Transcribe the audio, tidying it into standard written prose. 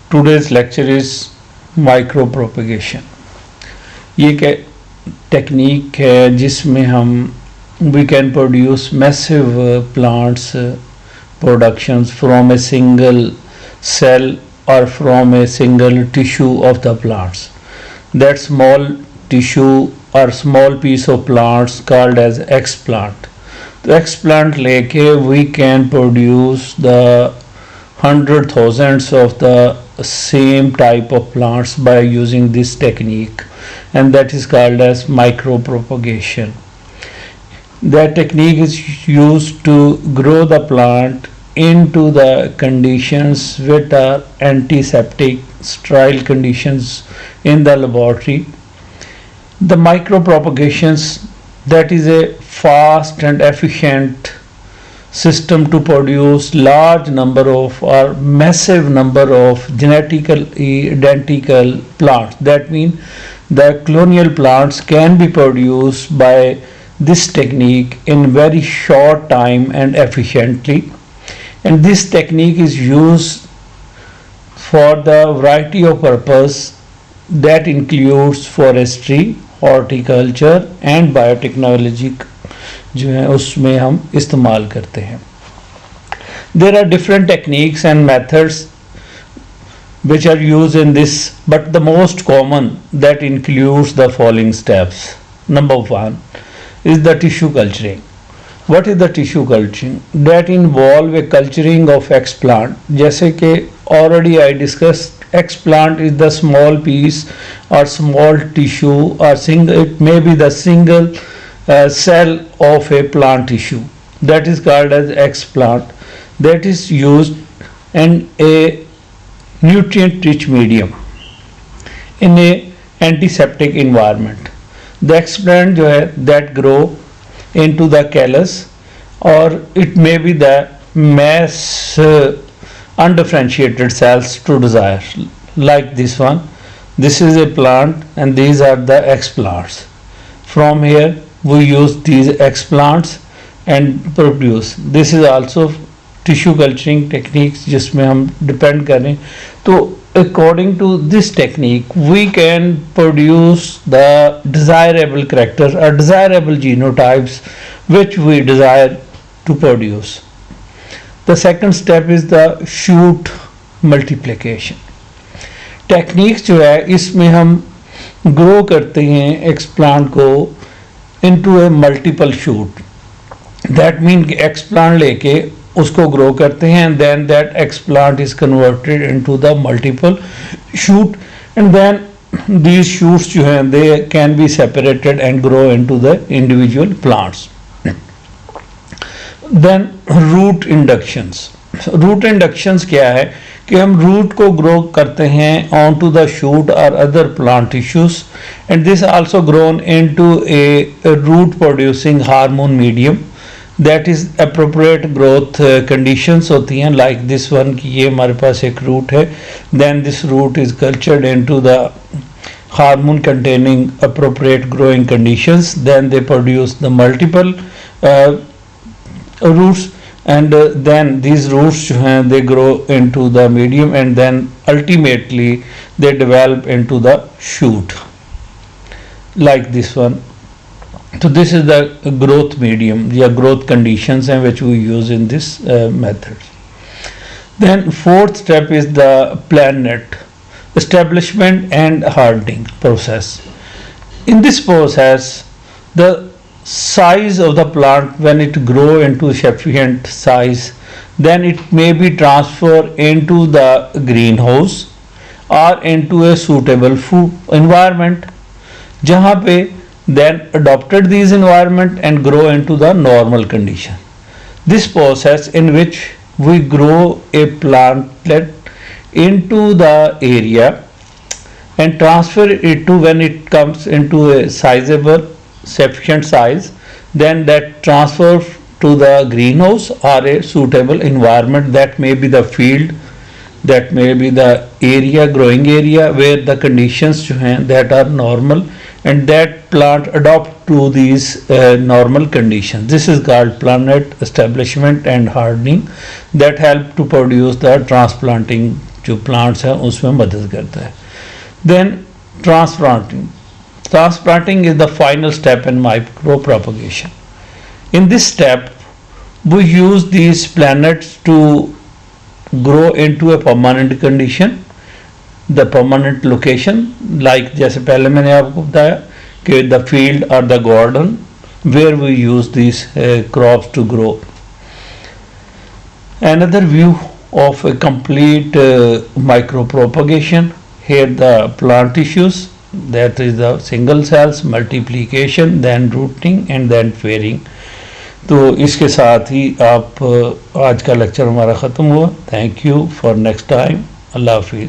Today's lecture is micropropagation. ये एक technique है जिसमें हम we can produce massive plants productions from a single cell or from a single tissue of the plants. That small tissue or small piece of plants called as explant. The explant लेके we can produce the hundred thousands of the same type of plants by using this technique, and that is called as micropropagation. That technique is used to grow the plant into the conditions which are antiseptic, sterile conditions in the laboratory. The micropropagations, that is a fast and efficient system to produce large number of or massive number of genetically identical plants. That means the colonial plants can be produced by this technique in very short time and efficiently, and this technique is used for the variety of purpose that includes forestry, horticulture and biotechnology जो है उसमें हम इस्तेमाल करते हैं. There are different techniques and methods which are used in this, but the most common that includes the following steps. Number one is the tissue culturing. What is the tissue culturing? That involve a culturing of explant. जैसे कि already I discussed, explant is the small piece or small tissue or single, it may be the single cell of a plant tissue, that is called as explant, that is used in a nutrient rich medium in a antiseptic environment. The explant जो है that grow into the callus, or it may be the mass undifferentiated cells to desire, like this one. This is a plant and these are the explants. From here we use these explants and produce. This is also tissue culturing techniques जिसमें हम depend करें. तो according to this technique we can produce the desirable characters or desirable genotypes which we desire to produce. The second step is the shoot multiplication. Techniques जो है इसमें हम grow करते हैं एक्सप्लांट को into a multiple shoot. That mean कि explant लेके उसको ग्रो करते हैं and then that explant is converted into the multiple shoot, and then these shoots जो हैं they can be separated and grow into the individual plants. Then root inductions. Root inductions क्या है कि हम रूट को grow करते हैं on to the shoot और other plant tissues, and this also grown into a root producing hormone medium. That is appropriate growth conditions होती हैं, लाइक दिस वन की ये हमारे पास एक रूट है, then this root is cultured into the hormone containing appropriate growing conditions, then they produce the multiple roots, and then these roots जो हैं they grow into the medium and then ultimately they develop into the shoot like this one. So this is the growth medium, yeah, growth conditions and which we use in this method. Then fourth step is the planet establishment and hardening process. In this process the size of the plant, when it grow into sufficient size, then it may be transferred into the greenhouse or into a suitable food environment, जहाँ पे then adopted these environment and grow into the normal condition. This process in which we grow a plantlet into the area and transfer it to, when it comes into a sizable sufficient size, then that transfer to the greenhouse or a suitable environment, that may be the field, that may be the area, growing area where the conditions जो हैं that are normal, and that plant adopt to these normal conditions. This is called plant establishment and hardening, that help to produce the transplanting जो plants हैं उसमें मदद करता है. Then transplanting is the final step in micro propagation. In this step we use these planets to grow into a permanent condition, the permanent location, like जैसे पहले मैंने आपको बताया कि the field or the garden where we use these crops to grow. Another view of a complete micropropagation, here the plant tissues, that is the single cells, multiplication, then rooting and then pairing. तो इसके साथ ही आप आज का lecture हमारा ख़त्म हुआ. Thank you for next time. अल्लाह हाफिज़.